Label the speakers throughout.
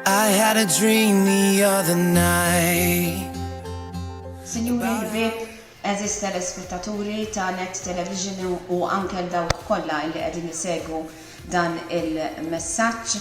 Speaker 1: I had a dream the other night.
Speaker 2: Sinjuri l-bib, eżis telespettaturi ta' Net Television u anke dawk kollha li qegħdin isegwu dan il-messaġġ.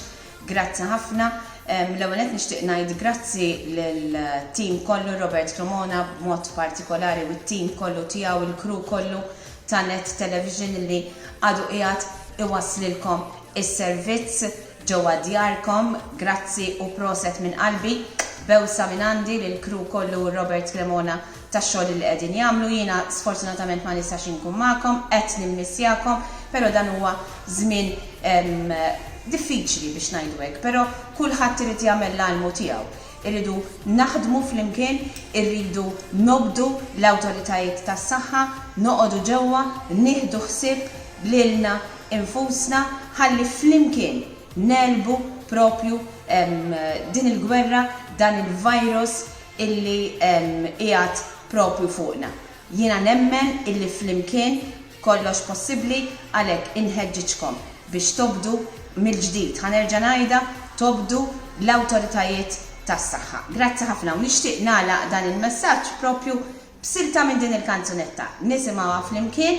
Speaker 2: Grazzi ħafna. L-ewwel qed nixtieq ngħid grazzi lill-tim kollu Robert Cremona b'mod partikolari u t-tim kollu tiegħu il-crew kollu ta' Net Television li għadu qiegħed iwasslilkom is-servizz ġewwa djarkom. Grazzi u proset minn qalbi. Bewsa minn għandi lill-crew kollu Robert Cremona tax-xogħol li qegħdin jagħmlu. Jiena sfortunatament ma nistax inkun magħkom, qed nimmissjakom, però dan huwa żmien diffiċli biex ngħidu hekk, però kulħadd irid jagħmel l-almu tiegħu. Irridu naħdmu flimkien, irridu nobdu l-awtoritajiet tas-saħħa, noqogħdu ġewwa, nieħdu ħsieb lilna infusna ħalli flimkien nelbu propju din il-gwerra, dan il-virus illi qiegħed propju fuqna. Jiena nemmen illi flimkien kollox possibbli għalhekk inħeġġiġkom biex tobdu mill-ġdid. Ħanerġa' ngħidha tobdu l-awtoritajiet tas-saħħa. Grazzi ħafna u nixtieq nagħlaq dan il-messaġġ propju b'silta minn din il-kanzunetta. Nisimgħuha flimkien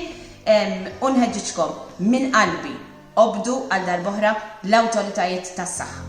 Speaker 2: u nħeġġiġkom minn qalbi. Obdu għal darb'oħra l-awtoritajiet tas-saħħa.